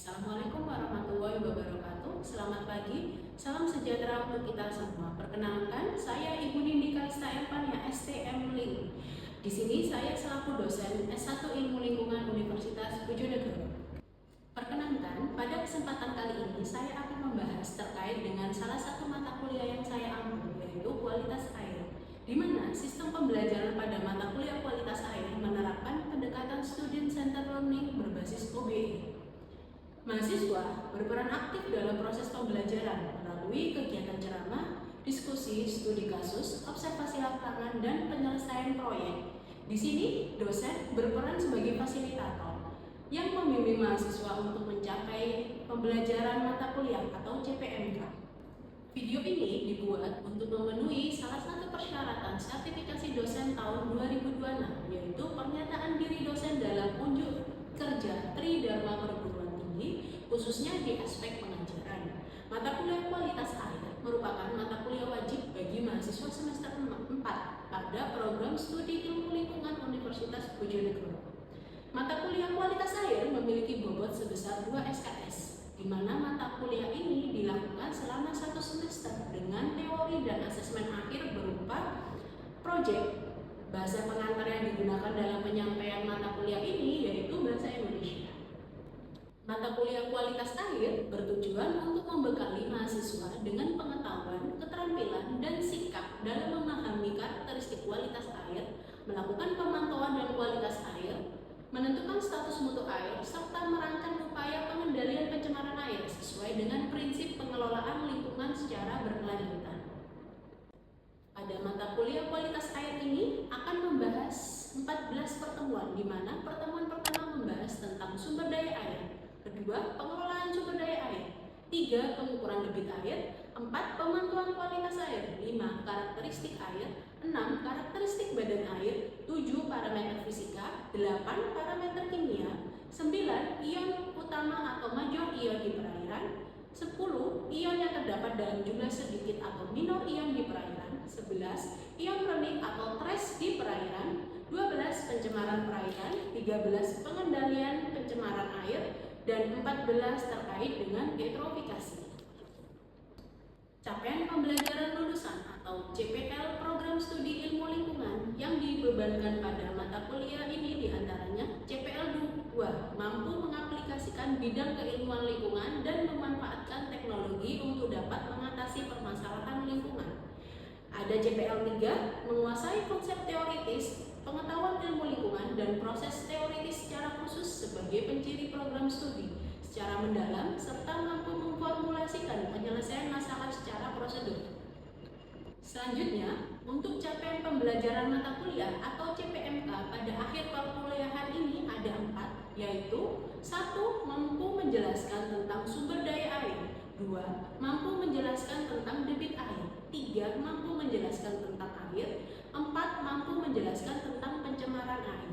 Assalamualaikum warahmatullahi wabarakatuh. Selamat pagi, salam sejahtera untuk kita semua. Perkenalkan, saya Ibu Nindi Kalista Elvania, STM Link. Di sini saya selaku dosen S1 Ilmu Lingkungan Universitas Bojonegoro. Perkenalkan, pada kesempatan kali ini saya akan membahas terkait dengan salah satu mata kuliah yang saya ambil, yaitu kualitas air, di mana sistem pembelajaran pada mata kuliah kualitas air menerapkan pendekatan student centered learning berbasis OBE. Mahasiswa berperan aktif dalam proses pembelajaran melalui kegiatan ceramah, diskusi, studi kasus, observasi lapangan, dan penyelesaian proyek. Di sini, dosen berperan sebagai fasilitator yang membimbing mahasiswa untuk mencapai pembelajaran mata kuliah atau CPMK. Video ini dibuat untuk memenuhi salah satu persyaratan sertifikasi dosen tahun 2026, yaitu pernyataan diri dosen dalam unjuk kerja Tridharma Perguruan Tinggi, khususnya di aspek pengajaran. Mata kuliah kualitas air merupakan mata kuliah wajib bagi mahasiswa semester 4 pada program studi ilmu lingkungan Universitas Bojonegoro. Mata kuliah kualitas air memiliki bobot sebesar 2 SKS, di mana mata kuliah ini dilakukan selama 1 semester dengan teori dan asesmen akhir berupa proyek. Bahasa pengantar yang digunakan dalam penyampaian mata kuliah ini yaitu bahasa Indonesia. Mata kuliah kualitas air bertujuan untuk membekali mahasiswa dengan pengetahuan, keterampilan, dan sikap dalam memahami karakteristik kualitas air, melakukan pemantauan dan kualitas air, menentukan status mutu air, serta merancang upaya pengendalian pencemaran air sesuai dengan prinsip pengelolaan lingkungan secara berkelanjutan. Pada mata kuliah kualitas air ini akan membahas 14 pertemuan, di mana pertemuan pertama membahas tentang sumber daya air, kedua pengelolaan sumber daya air, 3 pengukuran debit air, 4 pemantauan kualitas air, 5 karakteristik air, 6 karakteristik badan air, 7 parameter fisika, 8 parameter kimia, 9 ion utama atau major ion di perairan, 10 ion yang terdapat dalam jumlah sedikit atau minor ion di perairan, 11 ion kronik atau trace di perairan, 12 pencemaran perairan, 13 pengendalian pencemaran air, dan 14 terkait dengan eutrofikasi. Capaian pembelajaran lulusan atau CPL program studi ilmu lingkungan yang dibebankan pada mata kuliah ini diantaranya CPL 2 mampu mengaplikasikan bidang keilmuan lingkungan dan memanfaatkan teknologi untuk dapat mengatasi permasalahan lingkungan. Ada CPL 3 menguasai konsep teoritis, pengetahuan ilmu lingkungan, dan proses teoritis secara khusus sebagai penciri program studi secara mendalam, serta mampu memformulasikan penyelesaian masalah secara prosedur. Selanjutnya, untuk capaian pembelajaran mata kuliah atau CPMK pada akhir perkuliahan ini ada 4, yaitu 1. Mampu menjelaskan tentang sumber daya air, 2. Mampu menjelaskan tentang debit air, 3. Mampu menjelaskan tentang air, 4. Mampu menjelaskan tentang pencemaran air.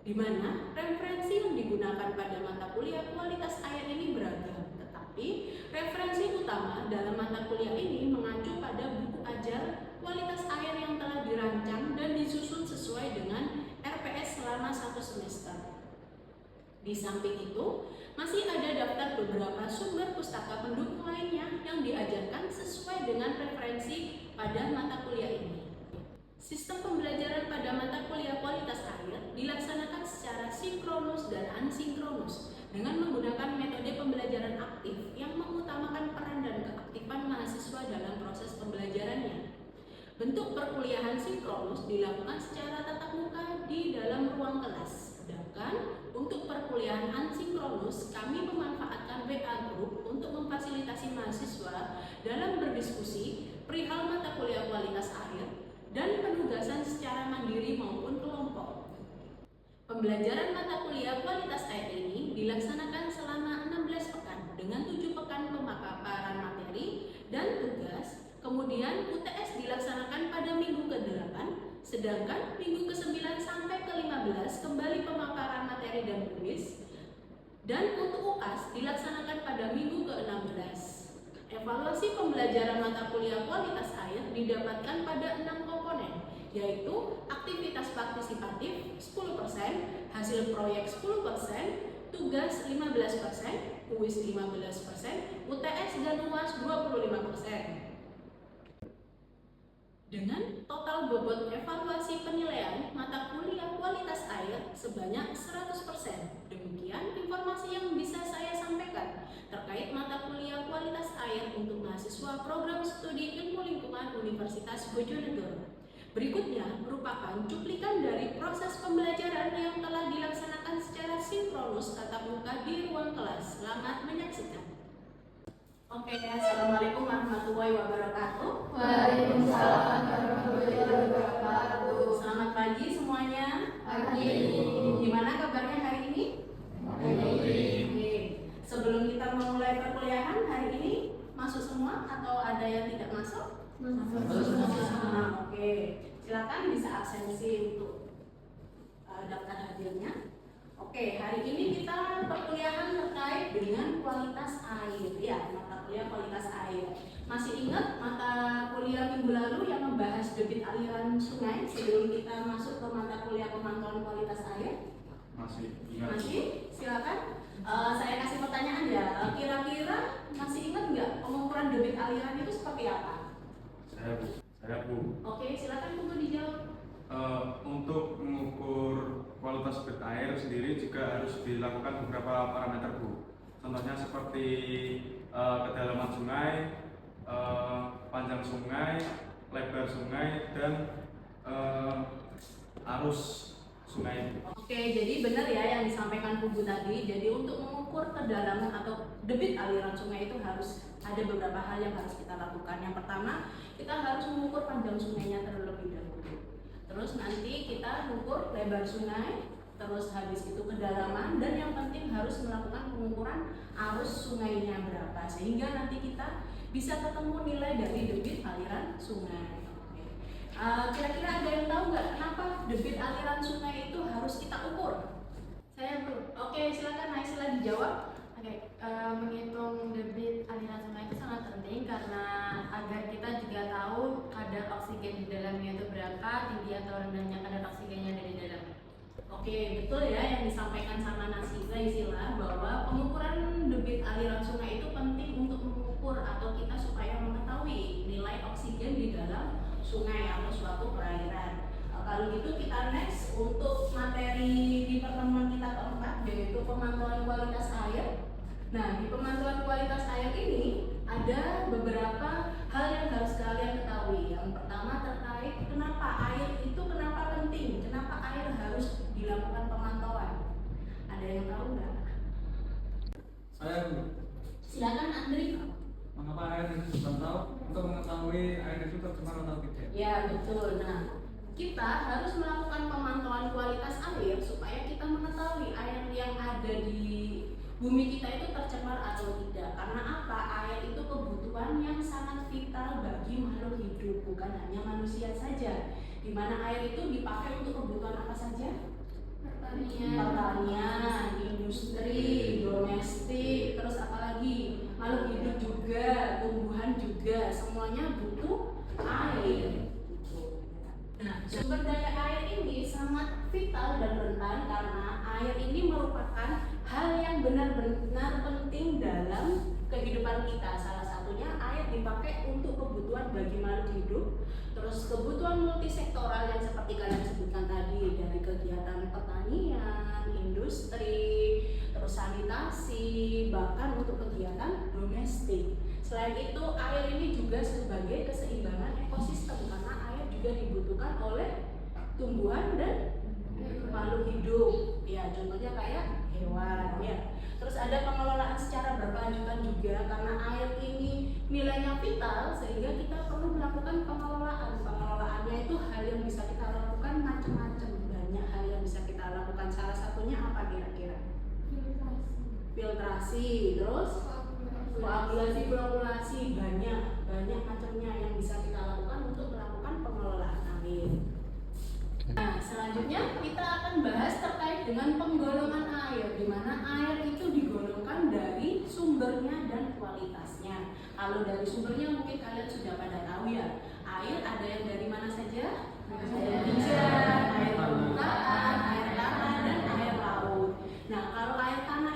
Di mana referensi yang digunakan pada mata kuliah kualitas air ini beragam, tetapi referensi utama dalam mata kuliah ini mengacu pada buku ajar kualitas air yang telah dirancang dan disusun sesuai dengan RPS selama 1 semester. Di samping itu, masih ada daftar beberapa sumber pustaka pendukung lainnya yang diajarkan sesuai dengan referensi pada mata kuliah ini. Sistem pembelajaran pada mata kuliah kualitas air dilaksanakan secara sinkronus dan asinkronus dengan menggunakan metode pembelajaran aktif yang mengutamakan peran dan keaktifan mahasiswa dalam proses pembelajarannya. Bentuk perkuliahan sinkronus dilakukan secara tatap muka di dalam ruang kelas, sedangkan untuk perkuliahan asinkronus kami memanfaatkan WA Group untuk memfasilitasi mahasiswa dalam berdiskusi perihal mata kuliah kualitas air dan penugasan secara mandiri maupun kelompok. Pembelajaran mata kuliah kualitas air ini dilaksanakan selama 16 pekan dengan 7 pekan pemaparan materi dan tugas. Kemudian UTS dilaksanakan pada minggu ke-8, sedangkan minggu ke-9 sampai ke-15 kembali pemaparan materi dan kuis. Dan untuk UAS dilaksanakan pada minggu ke-16. Evaluasi pembelajaran mata kuliah kualitas air didapatkan pada 6 komponen, yaitu aktivitas partisipatif 10%, hasil proyek 10%, tugas 15%, kuis 15%, UTS dan UAS 25%. Dengan total bobot evaluasi penilaian mata kuliah kualitas air sebanyak 100%. Demikian informasi yang bisa saya sampaikan terkait mata kuliah kualitas air untuk mahasiswa program studi ilmu lingkungan Universitas Bojonegoro. Berikutnya merupakan cuplikan dari proses pembelajaran yang telah dilaksanakan secara sinkronus tatap muka di ruang kelas. Selamat menyaksikan. Oke, assalamualaikum warahmatullahi wabarakatuh. Waalaikumsalam warahmatullahi wabarakatuh. Selamat pagi semuanya. Pagi. Gimana kabarnya hari ini? Oke. Sebelum kita memulai perkuliahan hari ini, masuk semua atau ada yang tidak masuk? Masuk. Nah, oke. Silakan bisa absensi untuk daftar hadirnya. Oke, hari ini kita perkuliahan terkait dengan kualitas air, ya, mata kuliah kualitas air. Masih ingat mata kuliah minggu lalu yang membahas debit aliran sungai sebelum kita masuk ke mata kuliah pemantauan kualitas air? Masih ingat. Masih? Silakan. Saya kasih pertanyaan ya. Kira-kira masih ingat nggak pengukuran debit aliran itu seperti apa? Saya Bu. Oke, silakan Bu dijawab. Untuk mengukur kualitas debit air sendiri juga harus dilakukan beberapa parameter Bu. Contohnya seperti kedalaman sungai, panjang sungai, lebar sungai, dan arus sungai. Oke, jadi benar ya yang disampaikan Bu tadi. Jadi untuk mengukur kedalaman atau debit aliran sungai itu harus ada beberapa hal yang harus kita lakukan. Yang pertama, kita harus mengukur panjang sungainya terlebih dahulu. Terus nanti kita mengukur lebar sungai, terus habis itu kedalaman, dan yang penting harus melakukan pengukuran arus sungainya berapa sehingga nanti kita bisa ketemu nilai dari debit aliran sungai. Kira-kira ada yang tahu nggak kenapa debit aliran sungai itu harus kita ukur? Saya Bu. Oke, silakan Naisila dijawab. Oke, menghitung debit aliran sungai itu sangat penting karena agar kita juga tahu kadar oksigen di dalamnya itu berapa, tinggi atau rendahnya kadar oksigennya dari dalam. Oke, betul ya yang disampaikan sama Naisila bahwa pengukuran debit aliran sungai itu penting untuk mengukur atau kita supaya mengetahui nilai oksigen di dalam sungai atau suatu perairan. Kalau gitu kita next untuk materi di pertemuan kita keempat yaitu pemantauan kualitas air. Nah, di pemantauan kualitas air ini ada beberapa hal yang harus kalian ketahui. Yang pertama terkait kenapa air itu kenapa penting, kenapa air harus dilakukan pemantauan. Ada yang tahu nggak? Saya Bu. Silakan Andri. Mengapa air itu dipantau? Untuk mengetahui air itu tercemar atau tidak. Ya betul. Nah, kita harus melakukan pemantauan kualitas air supaya kita mengetahui air yang ada di bumi kita itu tercemar atau tidak. Karena apa? Air itu kebutuhan yang sangat vital bagi makhluk hidup, bukan hanya manusia saja. Di mana air itu dipakai untuk kebutuhan apa saja? Pertanian, industri, domestik, terus apalagi makhluk hidup juga, tumbuhan juga, semuanya butuh air. Nah, sumber daya air ini sangat vital dan rentan karena air ini merupakan hal yang benar-benar penting dalam kehidupan kita. Salah satunya air dipakai untuk kebutuhan bagi makhluk hidup, terus kebutuhan multisektoral yang seperti kalian sebutkan tadi, dari kegiatan pertanian, industri, terus sanitasi, bahkan untuk kegiatan domestik. Selain itu, air ini juga sebagai keseimbangan ekosistem karena air juga dibutuhkan oleh tumbuhan dan makhluk hidup. Ya, contohnya kayak hewan, ya. Terus ada pengelolaan secara berkelanjutan juga karena air ini nilainya vital sehingga kita perlu melakukan pengelolaan. Pengelolaannya itu hal yang bisa kita lakukan macam-macam, banyak hal yang bisa kita lakukan. Salah satunya apa kira-kira? Filtrasi, terus koagulasi, banyak macamnya yang bisa kita lakukan untuk melakukan pengelolaan air. Nah, selanjutnya kita akan bahas terkait dengan penggolongan air, di mana air itu digolongkan dari sumbernya dan kualitasnya. Kalau dari sumbernya mungkin kalian sudah pada tahu ya, air ada yang dari mana saja? Air hujan, air permukaan, air tanah, dan air laut. Nah, kalau air tanah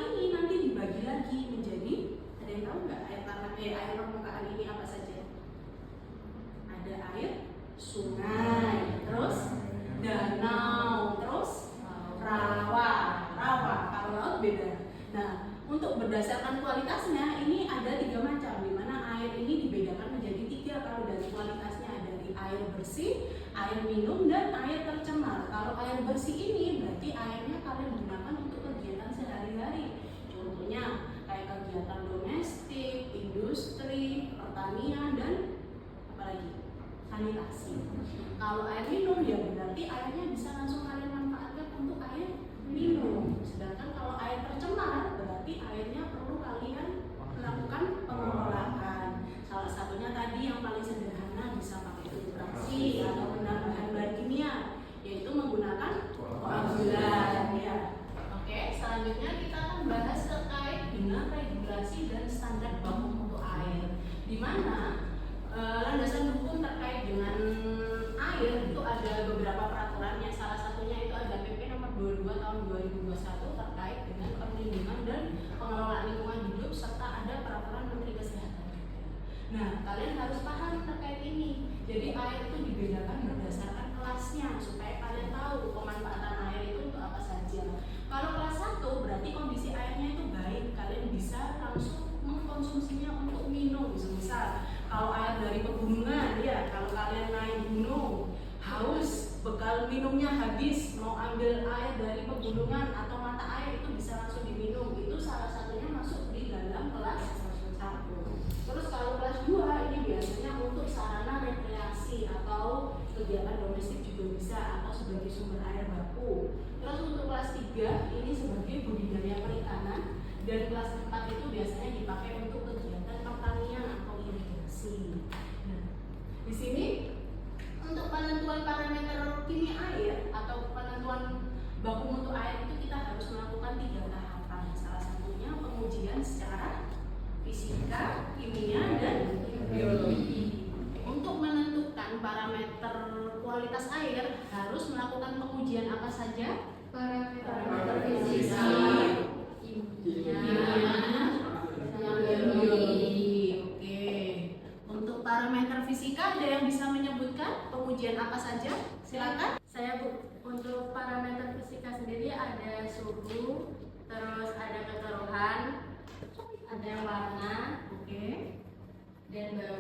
beda. Nah, untuk berdasarkan kualitasnya ini ada 3 macam, di mana air ini dibedakan menjadi 3 kalau dari kualitasnya, dari air bersih, air minum, dan air tercemar. Kalau air bersih ini berarti airnya kalian gunakan untuk kegiatan sehari-hari. Contohnya kayak kegiatan domestik, industri, pertanian, dan apalagi sanitasi. Kalau air minum ya berarti airnya bisa langsung kalian manfaatkan untuk air minum. Sedangkan kalau air tercemar berarti airnya perlu kalian melakukan pengelolaan. Salah satunya tadi yang paling sederhana bisa pakai filtrasi atau penambahan bahan kimia, yaitu menggunakan koagulan ya. Oke, selanjutnya kita akan bahas terkait dengan regulasi dan standar baku mutu air, di mana landasan hukum terkait dengan air itu ada beberapa peraturannya. Salah satunya itu ada PP nomor 22 tahun 2021 terkait dengan perlindungan dan pengelolaan lingkungan hidup, serta ada peraturan Menteri Kesehatan juga. Nah, kalian harus paham terkait ini. Jadi air itu dibedakan berdasarkan kelasnya supaya kalian tahu pemanfaatan air itu untuk apa saja. Kalau kelas 1 berarti kondisi airnya itu baik, kalian bisa langsung mengkonsumsinya untuk minum. Misal kalau air dari pegunungan ya, kalau kalian naik gunung haus, bekal minumnya habis, mau ambil air dari pegunungan atau mata air itu bisa langsung diminum. Itu salah satunya masuk di dalam kelas 1. Terus kalau kelas 2 ini biasanya untuk sarana rekreasi atau kegiatan domestik juga bisa, atau sebagai sumber air baku. Terus untuk kelas 3 ini sebagai budidaya perikanan, dan kelas 4 itu biasanya dipakai untuk kegiatan pertanian atau irigasi. Nah, di sini untuk penentuan parameter kimia air atau penentuan baku mutu air itu kita harus melakukan 3 tahapan. Salah satunya pengujian secara fisika, kimia, dan biologi. Untuk menentukan parameter kualitas air harus melakukan pengujian apa saja? Parameter fisika, kimia, dan biologi. Oke. Untuk parameter fisika ada yang bisa menyebutkan pengujian apa saja? Silakan. Saya untuk parameter fisika sendiri ada suhu, terus ada kekeruhan, ada warna, dan bau.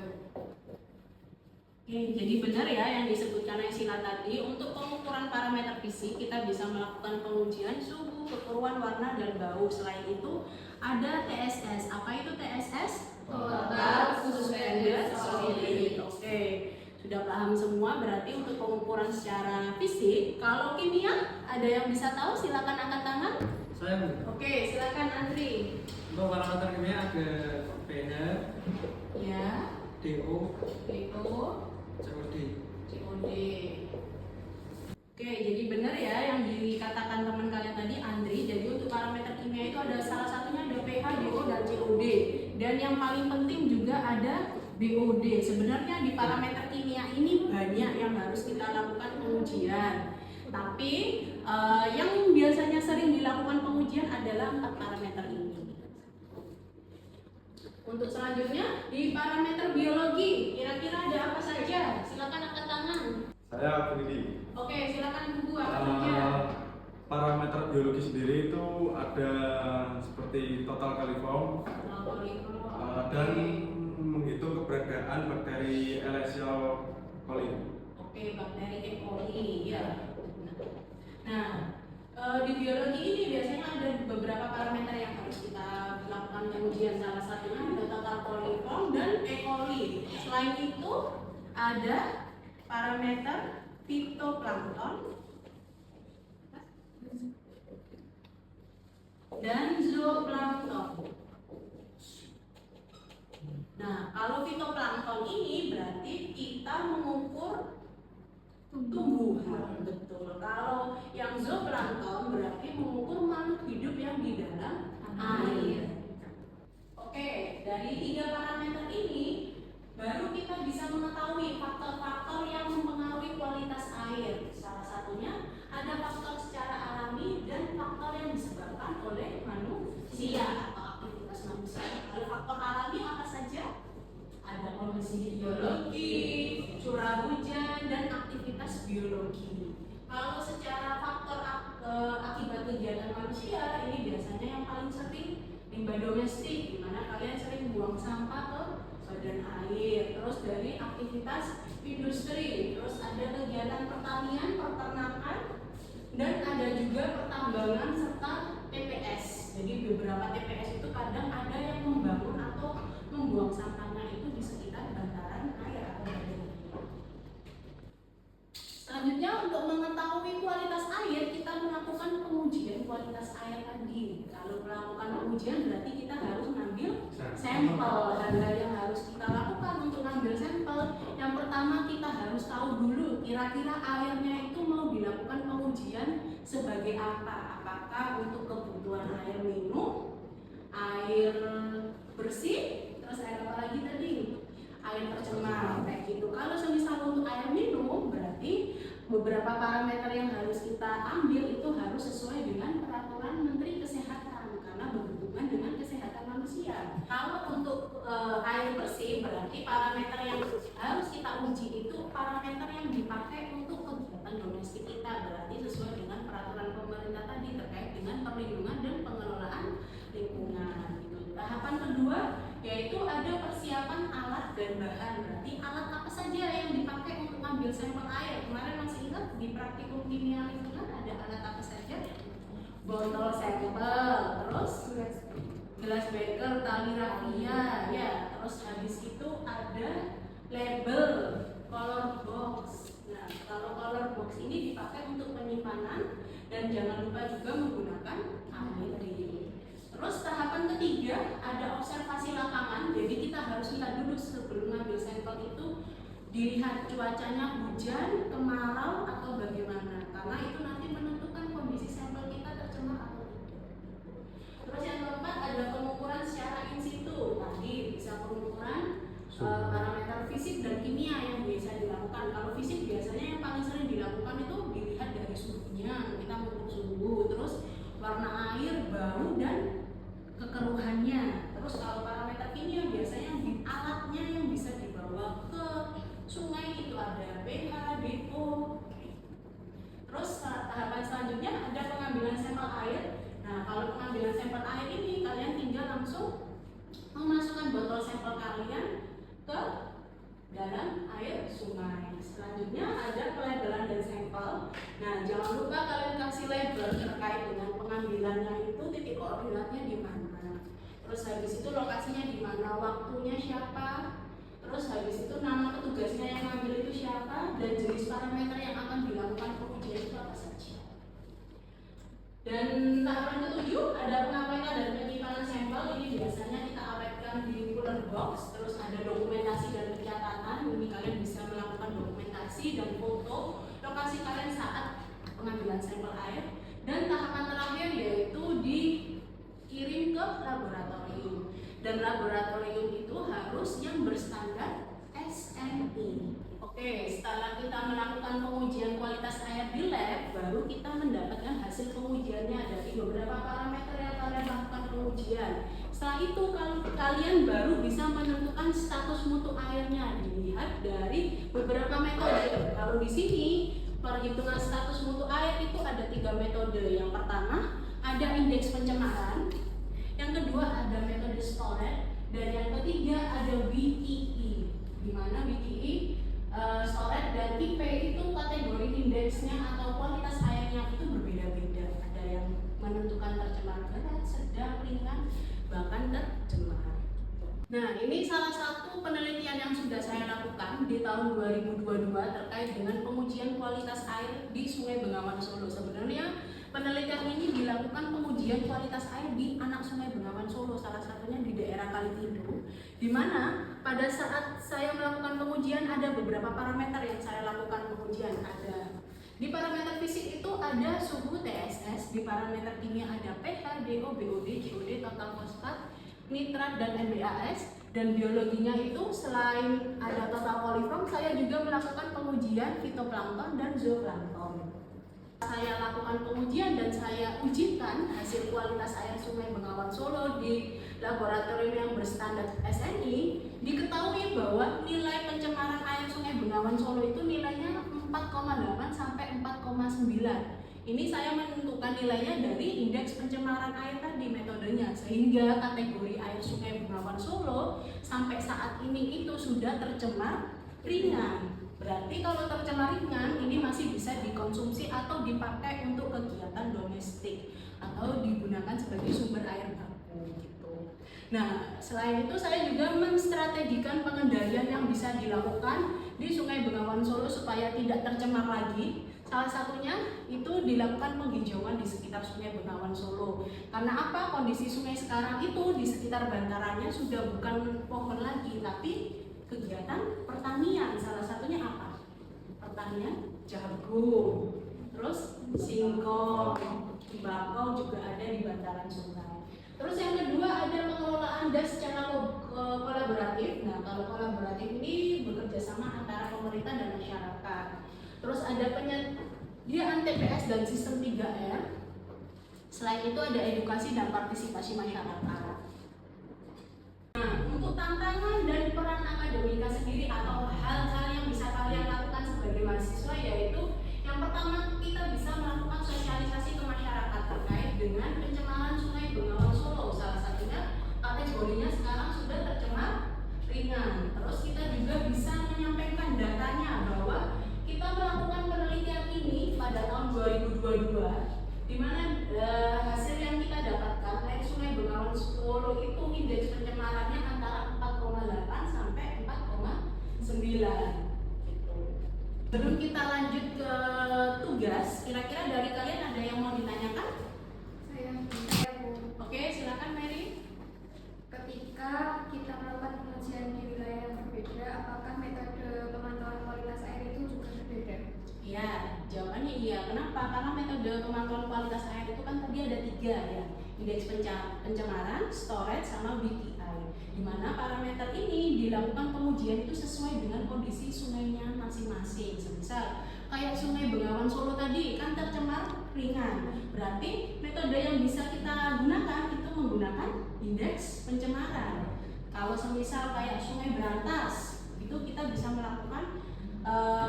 Oke, jadi benar ya yang disebutkan Sila tadi. Untuk pengukuran parameter fisik kita bisa melakukan pengujian suhu, kekeruhan, warna, dan bau. Selain itu ada TSS. Apa itu TSS? Total Suspended Solid. Oke, sudah paham semua berarti untuk pengukuran secara fisik. Kalau kimia ada yang bisa tahu? Silakan angkat tangan. Saya Oke, silakan Andri. untuk parameter kimia ada pH, Ya, DO, DO, COD. COD. Oke, jadi benar ya yang dikatakan teman kalian tadi, Andri. Jadi untuk parameter kimia itu ada salah satunya ada pH, DO, dan COD. Dan yang paling penting juga ada BOD. Sebenarnya di parameter kimia ini banyak yang harus kita lakukan pengujian. Tapi yang biasanya sering dilakukan pengujian adalah 4 parameter ini. Untuk selanjutnya di parameter biologi, kira-kira ada apa saja? Silakan angkat tangan. Saya Budi. Oke, silakan Ibu angkat saja. Parameter biologi sendiri itu ada seperti total kaliform dan menghitung keberadaan bakteri Escherichia coli. Oke, bakteri E. coli ya. Nah, di biologi ini biasanya ada beberapa parameter yang harus kita lakukan pengujian. Salah satunya ada total coliform dan E. coli. Selain itu ada parameter fitoplankton dan zooplankton. Nah, kalau fitoplankton ini berarti kita mengukur tumbuhan, betul. Kalau yang zooplankton berarti mengukur makhluk hidup yang di dalam air. Oke, dari 3 parameter ini baru kita bisa mengetahui faktor-faktor yang mempengaruhi kualitas air. Salah satunya ada faktor secara alami dan faktor yang disebabkan oleh manusia atau aktivitas manusia. Kalau faktor alami apa saja? Ada kondisi biologi, curah hujan, dan aktivitas biologi. Kalau secara manusia. Ini biasanya yang paling sering limbah domestik, di mana kalian sering buang sampah ke badan air. Terus dari aktivitas industri, terus ada kegiatan pertanian, peternakan, dan ada juga pertambangan serta TPS. Jadi beberapa TPS itu kadang ada yang membangun atau membuang sampahnya itu di sekitar bantaran air atau badan air. Selanjutnya, untuk mengetahui kualitas air, kita melakukan pengujian kualitas air tadi. Kalau melakukan pengujian berarti kita harus mengambil sampel. Hal-hal yang harus kita lakukan untuk mengambil sampel, yang pertama kita harus tahu dulu kira-kira airnya itu mau dilakukan pengujian sebagai apa. Apakah untuk kebutuhan air minum, air bersih, terus air apa lagi tadi? Air tercemar, kayak gitu. Kalau semisal untuk air minum, berarti beberapa parameter yang harus kita ambil itu harus sesuai dengan peraturan Menteri Kesehatan karena berhubungan dengan kesehatan manusia. Kalau untuk air bersih, berarti parameter yang harus kita uji itu parameter yang dipakai untuk kegiatan domestik kita, berarti sesuai dengan peraturan pemerintah tadi terkait dengan perlindungan dan pengelolaan lingkungan. Tahapan kedua yaitu ada persiapan alat dan bahan. Berarti alat apa saja yang dipakai untuk mengambil sampel air? Kemarin masih ingat di praktikum kimia lingkungan ada alat apa saja? Botol sampel, terus gelas beker, tali rafia, ya. Terus habis itu ada label, color box. Nah, kalau color box ini dipakai untuk penyimpanan dan jangan lupa juga menggunakan APD. Terus tahapan ketiga ada observasi lapangan. Jadi kita harus lihat dulu sebelum ngambil sampel itu, dilihat cuacanya hujan, kemarau atau bagaimana. Karena itu nanti menentukan kondisi sampel kita tercemar atau tidak. Terus yang keempat ada pengukuran secara in situ. Tadi bisa pengukuran parameter fisik dan kimia yang biasa dilakukan. Kalau fisik biasanya yang paling sering dilakukan itu dilihat dari suhunya, kita mengukur suhu, terus warna air, bau, dan kekeruhannya. Terus kalau parameter kimia biasanya alatnya yang bisa dibawa ke sungai itu ada pH, DO. Terus tahapan selanjutnya ada pengambilan sampel air. Nah, kalau pengambilan sampel air ini kalian tinggal langsung memasukkan botol sampel kalian ke dalam air sungai. Selanjutnya ada pelabelan dan sampel. Nah, jangan lupa kalian kasih label terkait dengan pengambilannya itu, titik koordinatnya di mana. Terus habis itu lokasinya di mana, waktunya siapa. Terus habis itu nama petugasnya yang ngambil itu siapa dan jenis parameter yang akan dilakukan pengujian itu apa saja. Dan tahapan ketujuh ada pengawetan dan penyimpanan sampel. Ini biasanya kita awetkan di cooler box. Terus ada dokumentasi dan pencatatan. Ini kalian bisa melakukan dokumentasi dan foto lokasi kalian saat pengambilan sampel air. Dan tahapan terakhir yaitu dikirim ke laboratorium. Dan laboratorium itu harus yang berstandar SNI. Oke, setelah kita melakukan pengujian kualitas air di lab, baru kita mendapatkan hasil pengujiannya dari beberapa parameter yang kalian lakukan pengujian. Setelah itu kalian baru bisa menentukan status mutu airnya, dilihat dari beberapa metode. Kalau di sini perhitungan status mutu air itu ada 3 metode. Yang pertama ada indeks pencemaran, yang kedua ada metode storage, dan yang ketiga ada WTE. Di mana WTE, storage dan IP itu kategori indeksnya atau kualitas airnya itu berbeda-beda. Ada yang menentukan tercemar berat, sedang, ringan, bahkan tercemar. Nah, ini salah satu penelitian yang sudah saya lakukan di tahun 2022 terkait dengan pengujian kualitas air di Sungai Bengawan Solo. Sebenarnya penelitian ini dilakukan pengujian kualitas air di anak Sungai Bengawan Solo, salah satunya di daerah Kalipindo, di mana pada saat saya melakukan pengujian ada beberapa parameter yang saya lakukan pengujian. Ada di parameter fisik itu ada suhu TSS, di parameter kimia ada pH, DO, BOD, COD, total fosfat, nitrat, dan NBAS. Dan biologinya itu selain ada total coliform, saya juga melakukan pengujian fitoplankton dan zooplankton. Saya lakukan pengujian dan saya ujikan hasil kualitas air Sungai Bengawan Solo di laboratorium yang berstandar SNI. Diketahui bahwa nilai pencemaran air Sungai Bengawan Solo itu nilainya 4,8 sampai 4,9. Ini saya menentukan nilainya dari indeks pencemaran pencemaran air tadi metodenya, sehingga kategori air Sungai Bengawan Solo sampai saat ini itu sudah tercemar ringan. Berarti kalau tercemar ringan ini masih bisa dikonsumsi atau dipakai untuk kegiatan domestik atau digunakan sebagai sumber air baku gitu. Nah, selain itu saya juga menstrategikan pengendalian yang bisa dilakukan di Sungai Bengawan Solo supaya tidak tercemar lagi. Salah satunya itu dilakukan penghijauan di sekitar Sungai Bengawan Solo. Karena apa? Kondisi sungai sekarang itu di sekitar bantarannya sudah bukan pohon lagi, tapi kegiatan pertanian. Salah satunya apa? Pertanian jagung, terus singkong, bakau juga ada di bantaran sungai. Terus yang kedua ada pengelolaan das secara kolaboratif. Nah, kalau kolaboratif ini bekerja sama antara pemerintah dan masyarakat. Terus ada penyediaan TPS dan sistem 3R. Selain itu ada edukasi dan partisipasi masyarakat. Nah, untuk tantangan dan peran akademika sendiri atau hal-hal yang bisa kalian lakukan sebagai mahasiswa yaitu yang pertama kita bisa melakukan sosialisasi ke masyarakat terkait dengan pencemaran Sungai Bengawan Solo. Salah satunya kategorinya sekarang sudah tercemar ringan. Terus kita juga bisa menyampaikan datanya bahwa kita melakukan penelitian ini pada tahun 2022 di mana hasil yang kita dapatkan air Sungai Bengawan Solo itu indeks pencemarannya antara 4,8 sampai 4,9 gitu. Sebelum kita lanjut ke tugas, kira-kira dari kalian ada yang mau ditanyakan? Saya Bu. Oke, silakan Mary. Ketika kita melakukan pengujian di wilayah yang berbeda, apakah metode pemantauan kualitas air itu juga berbeda? Iya, jawabannya iya. Kenapa? Karena metode pemantauan kualitas air itu kan tadi ada 3 ya, indeks pencemaran, storage, sama BKI. Di mana parameter ini dilakukan pengujian itu sesuai dengan kondisi sungainya masing-masing. Semisal kayak Sungai Bengawan Solo tadi kan tercemar ringan. Berarti metode yang bisa kita gunakan itu menggunakan indeks pencemaran. Kalau semisal kayak Sungai Berantas itu kita bisa melakukan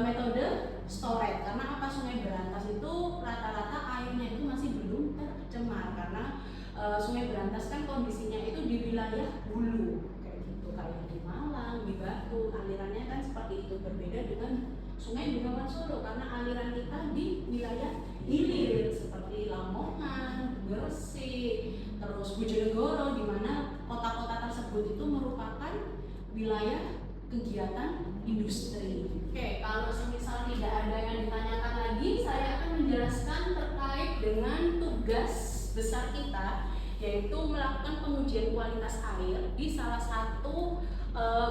metode storage. Karena apa? Sungai Berantas itu rata-rata airnya itu masih belum tercemar karena Sungai Berantas kan kondisinya itu di wilayah hulu kayak gitu, kayak di Malang, di Batu, alirannya kan seperti itu. Berbeda dengan Sungai Bengawan Solo karena aliran kita di wilayah hilir seperti Lamongan, Gresik, terus Bojonegoro, di mana kota-kota tersebut itu merupakan wilayah kegiatan industri. Oke, kalau semisal tidak ada yang ditanyakan lagi, saya akan menjelaskan terkait dengan tugas besar kita, yaitu melakukan pengujian kualitas air di salah satu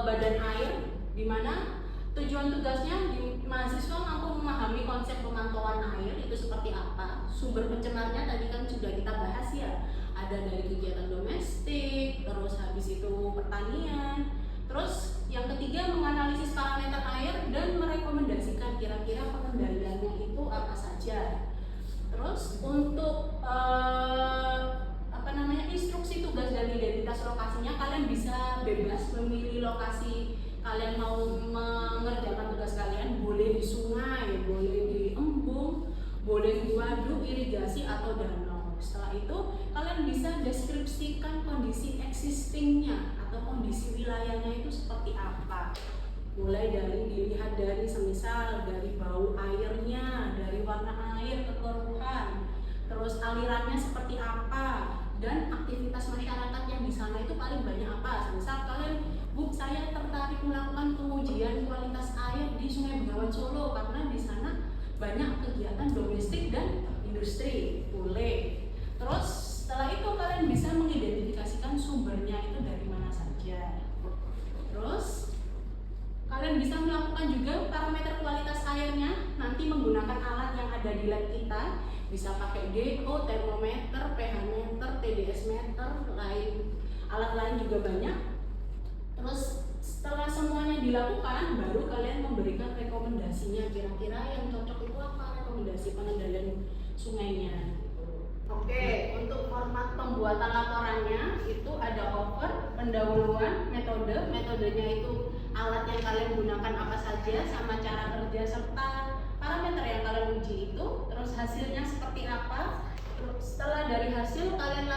badan air, di mana tujuan tugasnya di mahasiswa mampu memahami konsep pemantauan air itu seperti apa. Sumber pencemarnya tadi kan sudah kita bahas ya, ada dari kegiatan domestik, terus habis itu pertanian. Terus yang ketiga menganalisis parameter air dan merekomendasikan kira-kira pengendaliannya itu apa saja. Terus untuk instruksi tugas dan identitas lokasinya, kalian bisa bebas memilih lokasi kalian mau mengerjakan tugas kalian. Boleh di sungai, boleh di embung, boleh di waduk irigasi atau danau. Setelah itu kalian bisa deskripsikan kondisi existingnya atau kondisi wilayahnya itu seperti apa. Mulai dari dilihat dari semisal dari bau airnya, dari warna air, kekeruhan, terus alirannya seperti apa, dan aktivitas masyarakat yang di sana itu paling banyak apa. Misal kalian, Bu, saya tertarik melakukan pengujian kualitas air di Sungai Bengawan Solo karena di sana banyak kegiatan domestik dan industri. Boleh. Terus setelah itu kalian bisa mengidentifikasikan sumbernya itu dari mana saja. Terus kalian bisa melakukan juga parameter kualitas airnya nanti menggunakan alat yang ada di lab kita. Bisa pakai DO, termometer, pH meter, TDS meter, alat lain juga banyak. Terus setelah semuanya dilakukan, baru kalian memberikan rekomendasinya. Kira-kira yang cocok itu apa rekomendasi pengendalian sungainya. Oke, untuk format pembuatan laporannya itu ada cover, pendahuluan, metodenya itu alat yang kalian gunakan apa saja, sama cara kerja serta parameter yang kalian uji itu, terus hasilnya seperti apa. Setelah dari hasil kalian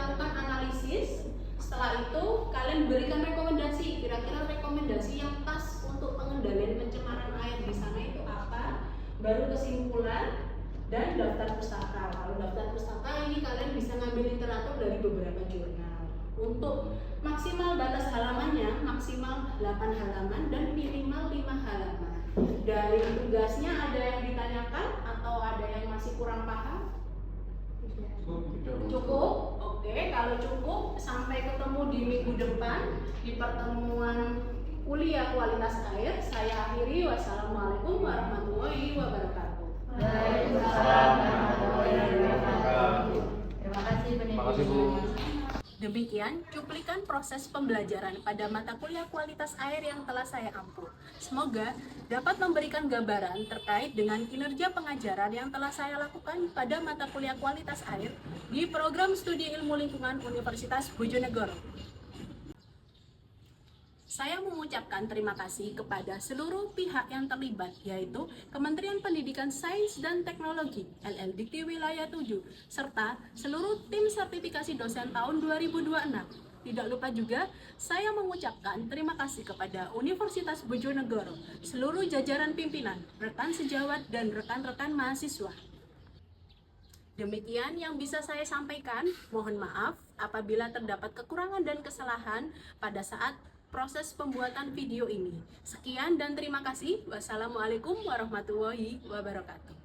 fondasi yang pas untuk pengendalian pencemaran air di sana itu apa, baru kesimpulan dan daftar pustaka. Kalau daftar pustaka ini kalian bisa ngambil literatur dari beberapa jurnal. Untuk maksimal batas halamannya maksimal 8 halaman dan minimal 5 halaman. Dari tugasnya ada yang ditanyakan atau ada yang masih kurang paham? Cukup? Oke, kalau cukup sampai ketemu di minggu depan di pertemuan kuliah kualitas air. Saya akhiri. Wassalamualaikum warahmatullahi wabarakatuh. Waalaikumsalam warahmatullahi wabarakatuh. Terima kasih Terima kasih, Bu. Demikian cuplikan proses pembelajaran pada mata kuliah kualitas air yang telah saya ampu. Semoga dapat memberikan gambaran terkait dengan kinerja pengajaran yang telah saya lakukan pada mata kuliah kualitas air di program studi ilmu lingkungan Universitas Bojonegoro. Saya mengucapkan terima kasih kepada seluruh pihak yang terlibat, yaitu Kementerian Pendidikan Sains dan Teknologi LL Dikti Wilayah 7, serta seluruh tim sertifikasi dosen tahun 2026. Tidak lupa juga, saya mengucapkan terima kasih kepada Universitas Bojonegoro, seluruh jajaran pimpinan, rekan sejawat, dan rekan-rekan mahasiswa. Demikian yang bisa saya sampaikan. Mohon maaf apabila terdapat kekurangan dan kesalahan pada saat proses pembuatan video ini. Sekian dan terima kasih. Wassalamualaikum warahmatullahi wabarakatuh.